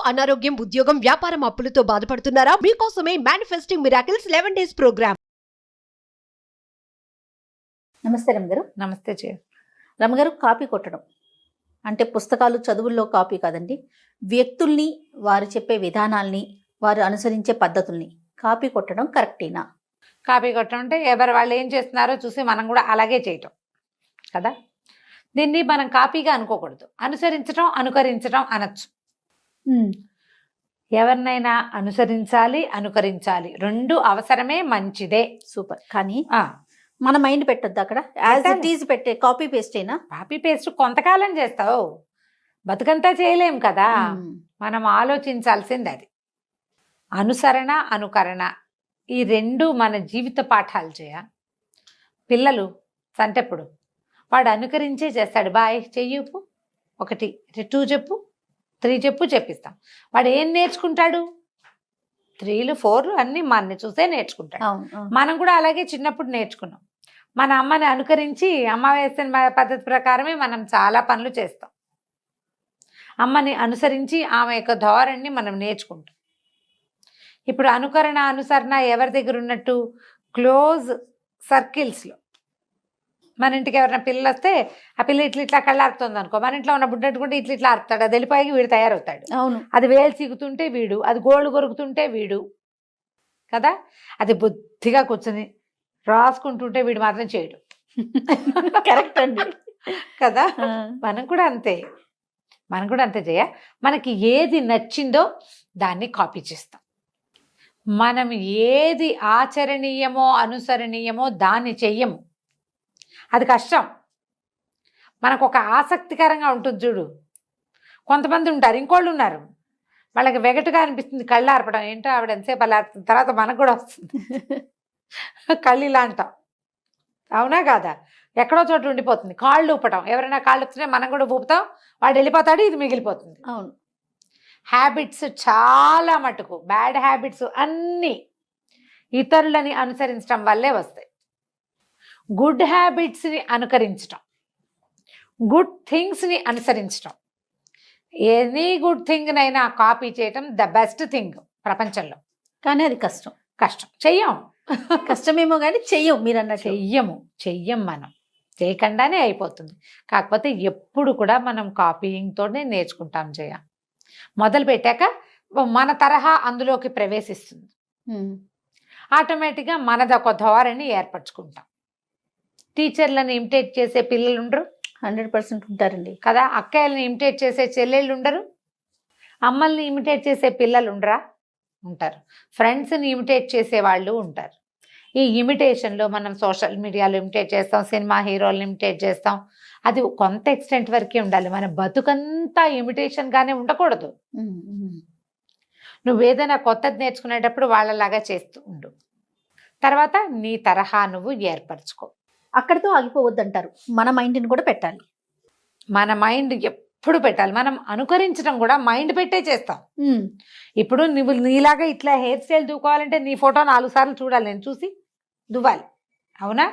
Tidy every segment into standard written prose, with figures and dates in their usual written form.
అనారోగ్యం, ఉద్యోగం, వ్యాపారం అప్పులతో బాధపడుతున్నారా? మీకోసమే మేనిఫెస్టింగ్ మిరాకిల్స్ 11 days ప్రోగ్రామ్. నమస్తే రమగారు. నమస్తే జయ. రమగారు, కాపీ కొట్టడం అంటే పుస్తకాలు చదువుల్లో కాపీ కాదండి, వ్యక్తుల్ని, వారు చెప్పే విధానాల్ని, వారు అనుసరించే పద్ధతుల్ని కాపీ కొట్టడం కరెక్టేనా? కాపీ కొట్టడం అంటే ఎవరు వాళ్ళు ఏం చేస్తున్నారో చూసి మనం కూడా అలాగే చేయటం కదా. దీన్ని మనం కాపీగా అనుకోకూడదు, అనుసరించడం అనుకరించడం అనొచ్చు. ఎవరినైనా అనుసరించాలి, అనుకరించాలి, రెండు అవసరమే, మంచిదే, సూపర్. కానీ మన మైండ్ పెట్టద్దు అక్కడ, యాజ్ ఇట్ ఈజ్ పెట్టే కాపీ పేస్టేనా? కాపీ పేస్ట్ కొంతకాలం చేస్తావు, బతుకంతా చేయలేం కదా. మనం ఆలోచించాల్సింది అది. అనుసరణ, అనుకరణ, ఈ రెండు మన జీవిత పాఠాలు చేయ. పిల్లలు సంటెప్పుడు వాడు అనుకరించే చేస్తాడు. బాయ్ చెయ్యపు, 1 2 చెప్పు, 3 చెప్పు, చెప్పిస్తాం. వాడు ఏం నేర్చుకుంటాడు? 3లు 4లు అన్నీ మన చూసే నేర్చుకుంటాడు. మనం కూడా అలాగే చిన్నప్పుడు నేర్చుకున్నాం. మన అమ్మని అనుకరించి, అమ్మ వేసిన పద్ధతి ప్రకారమే మనం చాలా పనులు చేస్తాం. అమ్మని అనుసరించి ఆమె యొక్క ధోరణిని మనం నేర్చుకుంటాం. ఇప్పుడు అనుకరణ, అనుసరణ ఎవరి దగ్గర ఉన్నట్టు? క్లోజ్ సర్కిల్స్లో. మన ఇంటికి ఎవరైనా పిల్లలు వస్తే ఆ పిల్ల ఇట్లా కళ్ళారుతుంది అనుకో, మన ఇంట్లో ఉన్న బుడ్డట్టు కూడా ఇట్లా ఆరుతాడు. అది వెళ్ళిపోయి వీడు తయారవుతాడు. అవును. అది వేలు చీకుతుంటే వీడు, అది గోళ్ళు కొరుకుతుంటే వీడు కదా. అది బుద్ధిగా కూర్చొని రాసుకుంటుంటే వీడు మాత్రం చేయడు. కరెక్ట్ అండి కదా. మనం కూడా అంతే చేయ. మనకి ఏది నచ్చిందో దాన్ని కాపీ చేస్తాం. మనం ఏది ఆచరణీయమో అనుసరణీయమో దాన్ని చెయ్యము. అది కష్టం. మనకు ఒక ఆసక్తికరంగా ఉంటుంది చూడు. కొంతమంది ఉంటారు, ఇంకోళ్ళు ఉన్నారు, వాళ్ళకి వెగటుగా అనిపిస్తుంది కళ్ళు ఆర్పడం. ఏంటో ఆవిడ ఎంతసేపు అలా ఆర్పుతుంది, తర్వాత మనకు కూడా వస్తుంది కళ్ళు ఇలా అంటాం. అవునా కాదా? ఎక్కడో చోట ఉండిపోతుంది. కాళ్ళు ఊపటం, ఎవరైనా కాళ్ళు ఊపుతుంటే మనం కూడా ఊపుతాం, వాడు వెళ్ళిపోతాడు, ఇది మిగిలిపోతుంది. అవును. హ్యాబిట్స్ చాలా మటుకు, బ్యాడ్ హ్యాబిట్స్ అన్నీ ఇతరులని అనుసరించడం వల్లే వస్తాయి. గుడ్ హ్యాబిట్స్ని అనుకరించటం, గుడ్ థింగ్స్ని అనుసరించటం, ఎనీ గుడ్ థింగ్నైనా కాపీ చేయటం ద బెస్ట్ థింగ్ ప్రపంచంలో. కానీ అది కష్టం. చెయ్యం. కష్టమేమో కానీ చెయ్యం. మీరు అన్నట్టు చెయ్యం. మనం చేయకుండానే అయిపోతుంది. కాకపోతే ఎప్పుడు కూడా మనం కాపీయింగ్తోనే నేర్చుకుంటాం. మొదలు పెట్టాక మన తరహా అందులోకి ప్రవేశిస్తుంది. ఆటోమేటిక్గా మనదొక ధోరణి ఏర్పరచుకుంటాం. టీచర్లను ఇమిటేట్ చేసే పిల్లలు ఉండరు, 100% ఉంటారండి కదా. అక్కయ్యలను ఇమిటేట్ చేసే చెల్లెళ్ళు ఉండరు, అమ్మల్ని ఇమిటేట్ చేసే పిల్లలు ఉండరా? ఉంటారు. ఫ్రెండ్స్ని ఇమిటేట్ చేసే వాళ్ళు ఉంటారు. ఈ ఇమిటేషన్లో మనం సోషల్ మీడియాలో ఇమిటేట్ చేస్తాం, సినిమా హీరోలను ఇమిటేట్ చేస్తాం. అది కొంత ఎక్స్టెంట్ వరకే ఉండాలి. మన బతుకంతా ఇమిటేషన్గానే ఉండకూడదు. నువ్వేదైనా కొత్తది నేర్చుకునేటప్పుడు వాళ్ళలాగా చేస్తూ ఉండు. తర్వాత నీ తరహా నువ్వు ఏర్పరచుకో. అక్కడితో ఆగిపోవద్దంటారు. మన మైండ్ని కూడా పెట్టాలి. మన మైండ్ ఎప్పుడు పెట్టాలి. మనం అనుకరించడం కూడా మైండ్ పెట్టే చేస్తాం. ఇప్పుడు నువ్వు నీలాగా ఇట్లా హెయిర్ స్టైల్ దూకోవాలంటే నీ ఫోటో 4 సార్లు చూడాలి, నేను చూసి దువ్వాలి. అవునా?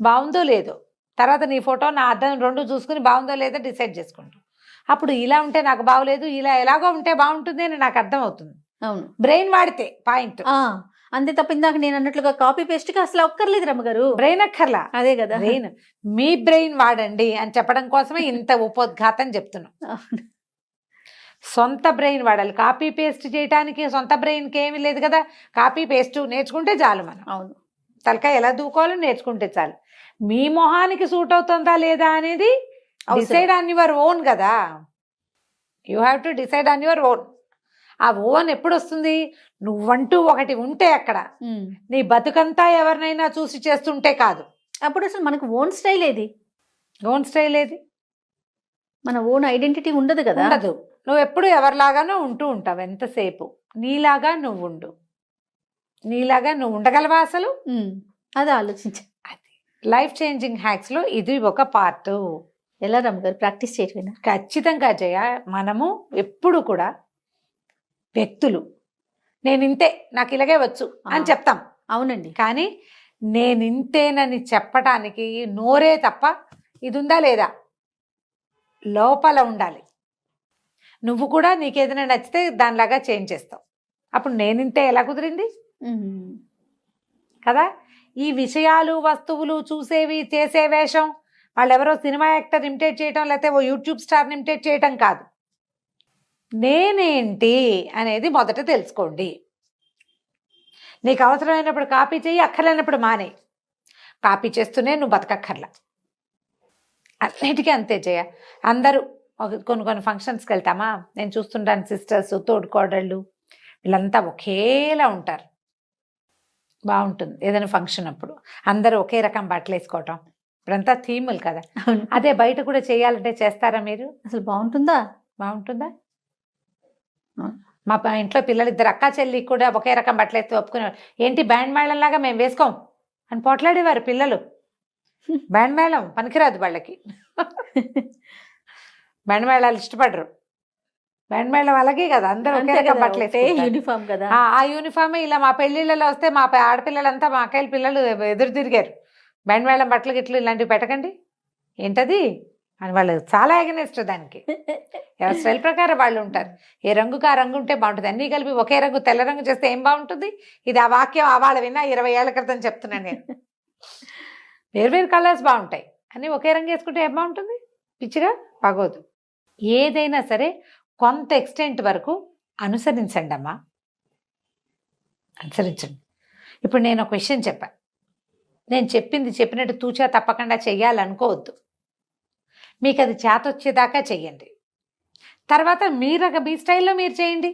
బాగుందో లేదో, తర్వాత నీ ఫోటో నా అద్దం 2 చూసుకుని బాగుందో లేదో డిసైడ్ చేసుకుంటాం. అప్పుడు ఇలా ఉంటే నాకు బాగోలేదు, ఇలా ఎలాగో ఉంటే బాగుంటుంది అని నాకు అర్థం అవుతుంది. అవును. బ్రెయిన్ వాడితే పాయింట్. అంతే తప్ప ఇందాక నేను అన్నట్లుగా కాపీ పేస్ట్కి అసలు ఒక్కర్లేదు రమ్మగారు. బ్రెయిన్ అక్కర్లా. అదే కదా. మీ బ్రెయిన్ వాడండి అని చెప్పడం కోసమే ఇంత ఉపోద్ఘాతం చెప్తున్నాం. సొంత బ్రెయిన్ వాడాలి. కాపీ పేస్ట్ చేయడానికి సొంత బ్రెయిన్కి ఏమీ లేదు కదా. కాపీ పేస్ట్ నేర్చుకుంటే చాలు. మనం అవును, తలకాయ ఎలా దూకోవాలో నేర్చుకుంటే చాలు. మీ మొహానికి సూట్ అవుతుందా లేదా అనేది డిసైడ్ ఆన్ యువర్ ఓన్ కదా. You have to decide on your own. ఆ ఓన్ ఎప్పుడు వస్తుంది? నువ్వంటూ ఒకటి ఉంటే అక్కడ. నీ బతుకంతా ఎవరినైనా చూసి చేస్తుంటే కాదు. అప్పుడు అసలు మనకు ఓన్ స్టైల్ ఏది? మన ఓన్ ఐడెంటిటీ ఉండదు కదా. ఉండదు. నువ్వు ఎప్పుడు ఎవరిలాగానో ఉంటూ ఉంటావు. ఎంతసేపు నీలాగా నువ్వు ఉండు. నీలాగా నువ్వు ఉండగలవా అసలు? అది ఆలోచించ. అది లైఫ్ చేంజింగ్ హ్యాక్స్లో ఇది ఒక పార్ట్. ఎలా రమ్మగారు ప్రాక్టీస్ చేయకపోయినా? ఖచ్చితంగా మనము ఎప్పుడు కూడా వ్యక్తులు నేను ఇంతే, నాకు ఇలాగే వచ్చు అని చెప్తాం. అవునండి. కానీ నేను ఇంతేనని చెప్పటానికి నోరే తప్ప ఇది ఉందా లేదా? లోపల ఉండాలి. నువ్వు కూడా నీకు ఏదైనా నచ్చితే దానిలాగా చేంజ్ చేస్తావు. అప్పుడు నేనింతే ఎలా కుదిరింది కదా. ఈ విషయాలు వస్తువులు చూసేవి చేసే వేషం వాళ్ళు ఎవరో సినిమా యాక్టర్ ఇమిటేట్ చేయటం లేకపోతే ఓ యూట్యూబ్ స్టార్ని ఇమిటేట్ చేయటం కాదు. నేనేంటి అనేది మొదట తెలుసుకోండి. నీకు అవసరమైనప్పుడు కాపీ చెయ్యి, అక్కర్లేనప్పుడు మానే. కాపీ చేస్తూనే నువ్వు బతకక్కర్లా. అన్నిటికీ అంతే చేయ. అందరూ కొన్ని ఫంక్షన్స్కి వెళ్తామా, నేను చూస్తుంటాను సిస్టర్స్, తోడుకోడళ్ళు వీళ్ళంతా ఒకేలా ఉంటారు. బాగుంటుంది ఏదైనా ఫంక్షన్ అప్పుడు అందరూ ఒకే రకం బట్టలు వేసుకోవటం. ఇప్పుడంతా థీములు కదా. అదే బయట కూడా చేయాలంటే చేస్తారా మీరు? అసలు బాగుంటుందా? మా ఇంట్లో పిల్లలు ఇద్దరు అక్కా చెల్లి కూడా ఒకే రకం బట్టలు వేస్తే ఒప్పుకునేవారు. ఏంటి బ్యాండ్ మేళంలాగా మేము వేసుకోం అని పోట్లాడేవారు పిల్లలు. బ్యాండ్ మేళం పనికిరాదు వాళ్ళకి. బ్యాండ్ మేళాలు ఇష్టపడరు. బ్యాండ్ మేళం అలాగే కదా, అందరూ ఒకే రకం బట్టలు యూనిఫామ్ కదా. ఆ యూనిఫామ్ ఇలా మా పెళ్లిళ్ళలో వస్తే మా ఆడపిల్లలంతా మా అక్కయ్య పిల్లలు ఎదురు తిరిగారు. బ్యాండ్ మేళం బట్టలు గిట్లు ఇలాంటివి పెట్టకండి ఏంటది అని వాళ్ళు చాలా ఎగనిస్ట్ దానికి. ఎవరి స్టైల్ ప్రకారం వాళ్ళు ఉంటారు. ఏ రంగుకి ఆ రంగు ఉంటే బాగుంటుంది. అన్నీ కలిపి ఒకే రంగు తెల్ల రంగు చేస్తే ఏం బాగుంటుంది? ఇది ఆ వాక్యం అవాళ విన్నా 20 ఏళ్ల క్రితం చెప్తున్నాను నేను. వేరు కలర్స్ బాగుంటాయి, అన్నీ ఒకే రంగు వేసుకుంటే ఏం బాగుంటుంది? పిచ్చిగా బాగోదు. ఏదైనా సరే కొంత ఎక్స్టెంట్ వరకు అనుసరించండి అమ్మా, అనుసరించండి. ఇప్పుడు నేను ఒక విషయం చెప్పాను, నేను చెప్పింది చెప్పినట్టు తూచా తప్పకుండా చెయ్యాలనుకోవద్దు. మీకు అది చేతొచ్చేదాకా చెయ్యండి. తర్వాత మీ స్టైల్లో మీరు చేయండి.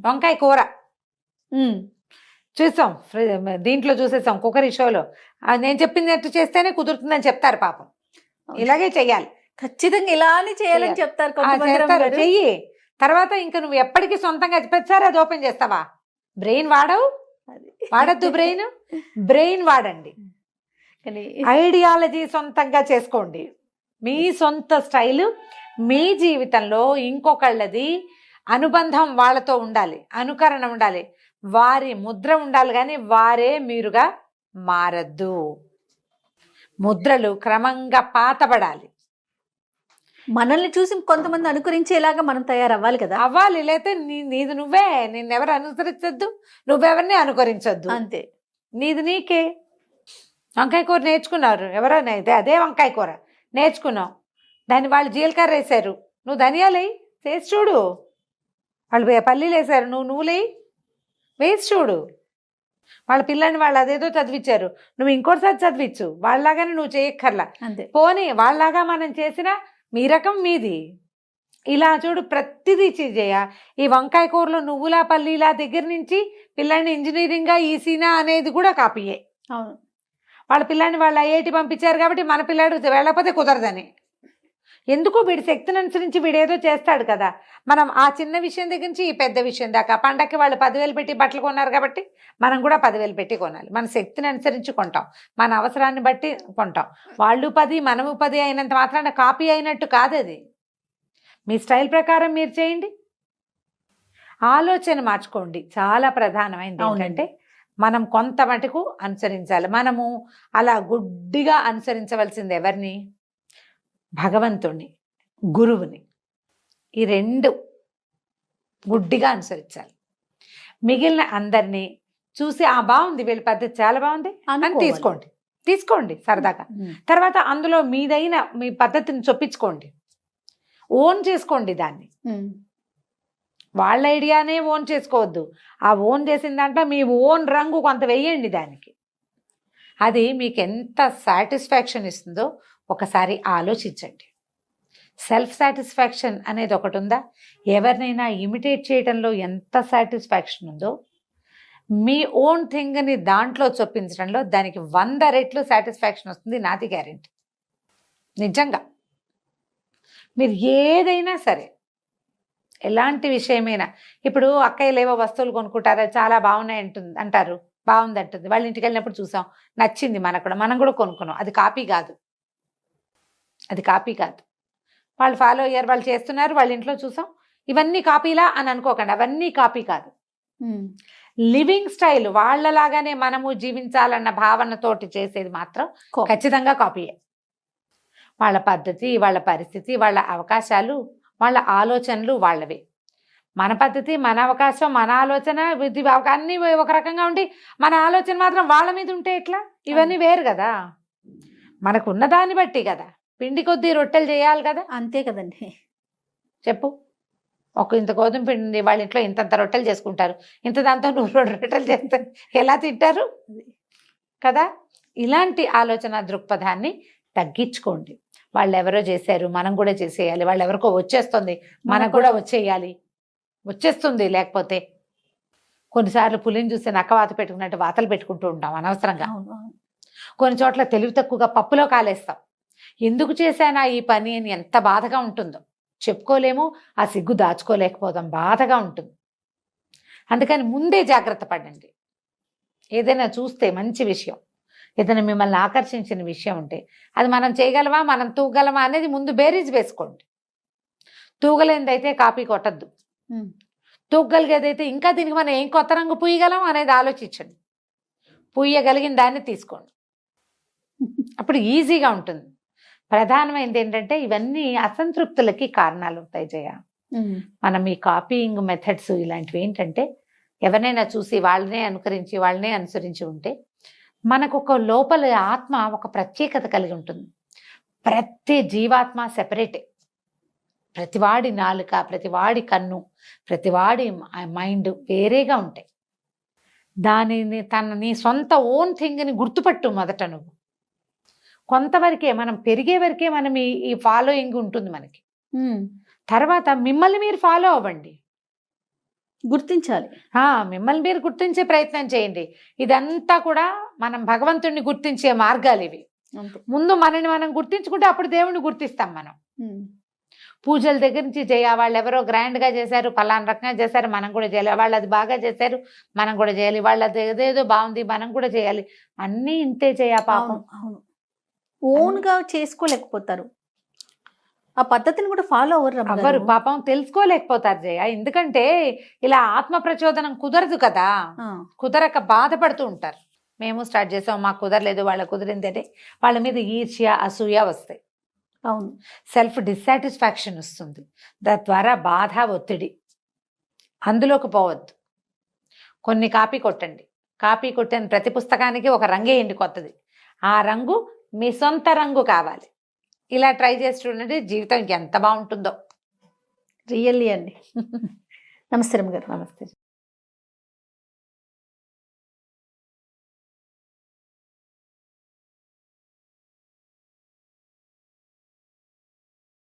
వంకాయ కూర చూసాం, దీంట్లో చూసేసాం కుక్కరీ షోలో. నేను చెప్పినట్టు చేస్తేనే కుదురుతుందని చెప్తారు పాపం. ఇలాగే చెయ్యాలి, ఖచ్చితంగా ఇలానే చేయాలని చెప్తారు. చెయ్యి. తర్వాత ఇంకా నువ్వు ఎప్పటికీ సొంతంగా ప్రతిసారి అది ఓపెన్ చేస్తావా? బ్రెయిన్ వాడద్దు. బ్రెయిన్ వాడండి. ఐడియాలజీ సొంతంగా చేసుకోండి. మీ సొంత స్టైలు మీ జీవితంలో ఇంకొకళ్ళది అనుబంధం వాళ్ళతో ఉండాలి, అనుకరణ ఉండాలి, వారి ముద్ర ఉండాలి, కానీ వారే మీరుగా మారద్దు. ముద్రలు క్రమంగా పాతబడాలి. మనల్ని చూసి కొంతమంది అనుకరించేలాగా మనం తయారవ్వాలి కదా. అవ్వాలి, లేకపోతే నీది నువ్వే. నిన్నెవరు అనుసరించద్దు, నువ్వెవరిని అనుకరించొద్దు. అంతే, నీది నీకే. వంకాయ కూర నేర్చుకున్నారు ఎవరైనా, అదే వంకాయ కూర నేర్చుకున్నావు, దాన్ని వాళ్ళు జీలకర్ర వేసారు, నువ్వు ధనియాలు వేయి, చేసి చూడు. వాళ్ళు పల్లీలు వేసారు, నువ్వులేయి, వేసి చూడు. వాళ్ళ పిల్లని వాళ్ళు అదేదో చదివించారు, నువ్వు ఇంకోటిసారి చదివించు. వాళ్ళలాగానే నువ్వు చేయక్కర్లా. అంతే. పోనీ వాళ్ళలాగా మనం చేసినా మీ రకం మీది. ఇలా చూడు, ప్రతిదీ చేయ. ఈ వంకాయ కూరలో నువ్వులా పల్లీలా దగ్గర నుంచి పిల్లాడిని ఇంజనీరింగ్గా ఈసీనా అనేది కూడా కాపీయే. అవును, వాళ్ళ పిల్లాడిని వాళ్ళు ఐఐటి పంపించారు కాబట్టి మన పిల్లాడు వెళ్ళకపోతే కుదరదని. ఎందుకు వీడి శక్తిని అనుసరించి వీడేదో చేస్తాడు కదా. మనం ఆ చిన్న విషయం దగ్గర నుంచి ఈ పెద్ద విషయం దాకా పండక్కి వాళ్ళు 10,000 పెట్టి బట్టలు కొన్నారు కాబట్టి మనం కూడా 10,000 పెట్టి కొనాలి. మన శక్తిని అనుసరించి కొంటాం, మన అవసరాన్ని బట్టి కొంటాం. వాళ్ళు 10 మనము 10 అయినంత మాత్రాన కాపీ అయినట్టు కాదు అది. మీ స్టైల్ ప్రకారం మీరు చేయండి. ఆలోచన మార్చుకోండి, చాలా ప్రధానమైనది. ఏంటంటే మనం కొంత మటుకు అనుసరించాలి. మనము అలా గుడ్డిగా అనుసరించవలసింది ఎవరిని? భగవంతుణ్ణి, గురువుని. ఈ 2 గుడ్డిగా అనుసరించాలి. మిగిలిన అందరినీ చూసి బాగుంది, వీళ్ళ పద్ధతి చాలా బాగుంది అని తీసుకోండి సరదాగా. తర్వాత అందులో మీదైన మీ పద్ధతిని చొప్పించుకోండి, ఓన్ చేసుకోండి దాన్ని. వాళ్ళ ఐడియానే ఓన్ చేసుకోవద్దు. ఆ ఓన్ చేసిన దాంట్లో మీ ఓన్ రంగు కొంత వేయండి దానికి. అది మీకు ఎంత సాటిస్ఫాక్షన్ ఇస్తుందో ఒకసారి ఆలోచించండి. సెల్ఫ్ సాటిస్ఫాక్షన్ అనేది ఒకటి ఉందా? ఎవరినైనా ఇమిటేట్ చేయడంలో ఎంత సాటిస్ఫాక్షన్ ఉందో, మీ ఓన్ థింగ్ని దాంట్లో చొప్పించడంలో దానికి 100 రెట్లు సాటిస్ఫాక్షన్ వస్తుంది. నాది గ్యారెంటీ. నిజంగా మీరు ఏదైనా సరే, ఎలాంటి విషయమైనా, ఇప్పుడు అక్కయ్యలు ఏవో వస్తువులు కొనుక్కుంటారు, చాలా బాగున్నాయి అంటారు, బాగుంది అంటుంది. వాళ్ళ ఇంటికి వెళ్ళినప్పుడు చూసాం, నచ్చింది మనం కూడా కొనుక్కున్నాం. అది కాపీ కాదు. వాళ్ళు ఫాలో అయ్యారు, వాళ్ళు చేస్తున్నారు, వాళ్ళ ఇంట్లో చూసాం. ఇవన్నీ కాపీలా అని అనుకోకండి, అవన్నీ కాపీ కాదు. లివింగ్ స్టైల్ వాళ్ళలాగానే మనము జీవించాలన్న భావనతోటి చేసేది మాత్రం ఖచ్చితంగా కాపీయే. వాళ్ళ పద్ధతి, వాళ్ళ పరిస్థితి, వాళ్ళ అవకాశాలు వాళ్ళ ఆలోచనలు వాళ్ళవే. మన పద్ధతి, మన అవకాశం, మన ఆలోచన, అన్నీ ఒక రకంగా ఉండి మన ఆలోచన మాత్రం వాళ్ళ మీద ఉంటే ఎట్లా? ఇవన్నీ వేరు కదా. మనకు ఉన్నదాన్ని బట్టి కదా, పిండి కొద్దీ రొట్టెలు చేయాలి కదా. అంతే కదండి. చెప్పు, ఇంత గోధుమ పిండి ఉంది, వాళ్ళ ఇంట్లో ఇంతంత రొట్టెలు చేసుకుంటారు, ఇంత దాంతో 100 రొట్టెలు చేస్తారు, ఎలా తింటారు కదా. ఇలాంటి ఆలోచన దృక్పథాన్ని తగ్గించుకోండి. వాళ్ళు ఎవరో చేశారు, మనం కూడా చేసేయాలి. వాళ్ళు ఎవరికో వచ్చేస్తుంది, మనకు కూడా వచ్చేస్తుంది. లేకపోతే కొన్నిసార్లు పులిని చూస్తే నక్కవాత పెట్టుకున్నట్టు వాతలు పెట్టుకుంటూ ఉంటాం అనవసరంగా. కొన్ని చోట్ల తెలివి తక్కువగా పప్పులో కాలేస్తాం. ఎందుకు చేశానా ఈ పని అని ఎంత బాధగా ఉంటుందో చెప్పుకోలేము, ఆ సిగ్గు దాచుకోలేకపోతాం, బాధగా ఉంటుంది. అందుకని ముందే జాగ్రత్త పడండి. ఏదైనా చూస్తే మంచి విషయం, ఏదైనా మిమ్మల్ని ఆకర్షించిన విషయం ఉంటే అది మనం చేయగలమా, మనం తూగలమా అనేది ముందు బేరీజ్ వేసుకోండి. తూగలేనిదైతే కాపీ కొట్టద్దు, తూగలిగేదైతే ఇంకా దీనికి మనం ఏం కొత్త రంగు పూయగలం అనేది ఆలోచించండి. పూయగలిగిన దాన్ని తీసుకోండి, అప్పుడు ఈజీగా ఉంటుంది. ప్రధానమైనది ఏంటంటే ఇవన్నీ అసంతృప్తులకి కారణాలు అవుతాయి జయ. మనం ఈ కాపీయింగ్ మెథడ్స్ ఇలాంటివి ఏంటంటే ఎవరినైనా చూసి వాళ్ళనే అనుకరించి వాళ్ళనే అనుసరించి ఉంటే మనకు ఒక లోపల ఆత్మ ఒక ప్రత్యేకత కలిగి ఉంటుంది. ప్రతి జీవాత్మ సెపరేటే. ప్రతివాడి నాలుక, ప్రతివాడి కన్ను, ప్రతివాడి మైండ్ వేరేగా ఉంటాయి. దానిని నీ సొంత ఓన్ థింగ్ని గుర్తుపట్టు మొదట. నువ్వు కొంతవరకే, మనం పెరిగే వరకే మనం ఈ ఫాలోయింగ్ ఉంటుంది మనకి. తర్వాత మిమ్మల్ని మీరు ఫాలో అవ్వండి, గుర్తించాలి. మిమ్మల్ని మీరు గుర్తించే ప్రయత్నం చేయండి. ఇదంతా కూడా మనం భగవంతుడిని గుర్తించే మార్గాలు ఇవి. ముందు మనని మనం గుర్తించుకుంటే అప్పుడు దేవుణ్ణి గుర్తిస్తాం మనం. పూజల దగ్గర నుంచి వాళ్ళు ఎవరో గ్రాండ్గా చేశారు, పలానా రకంగా చేశారు, మనం కూడా చేయాలి. వాళ్ళు అది బాగా చేశారు, మనం కూడా చేయాలి. వాళ్ళు అది ఏదేదో బాగుంది, మనం కూడా చేయాలి. అన్నీ ఇంతే చేయ పాపం. అవును, ఓన్గా చేసుకోలేకపోతారు, ఆ పద్ధతిని కూడా ఫాలో అవ్వరు పాపం, తెలుసుకోలేకపోతారు జయ. ఎందుకంటే ఇలా ఆత్మ ప్రచోదనం కుదరదు కదా, కుదరక బాధపడుతూ ఉంటారు. మేము స్టార్ట్ చేసాం, మాకు కుదరలేదు, వాళ్ళ కుదిరింది అంటే వాళ్ళ మీద ఈర్ష్య, అసూయ వస్తాయి. అవును, సెల్ఫ్ డిస్సాటిస్ఫాక్షన్ వస్తుంది. దాని ద్వారా బాధ, ఒత్తిడి, అందులోకి పోవద్దు. కొన్ని కాపీ కొట్టండి. కాపీ కొట్టిన ప్రతి పుస్తకానికి ఒక రంగేయండి కొత్తది. ఆ రంగు మీ సొంత రంగు కావాలి. ఇలా ట్రై చేసి చూడండి, జీవితం ఎంత బాగుంటుందో. రియల్లీ అండి. నమస్తే రమ్య గారు. నమస్తే.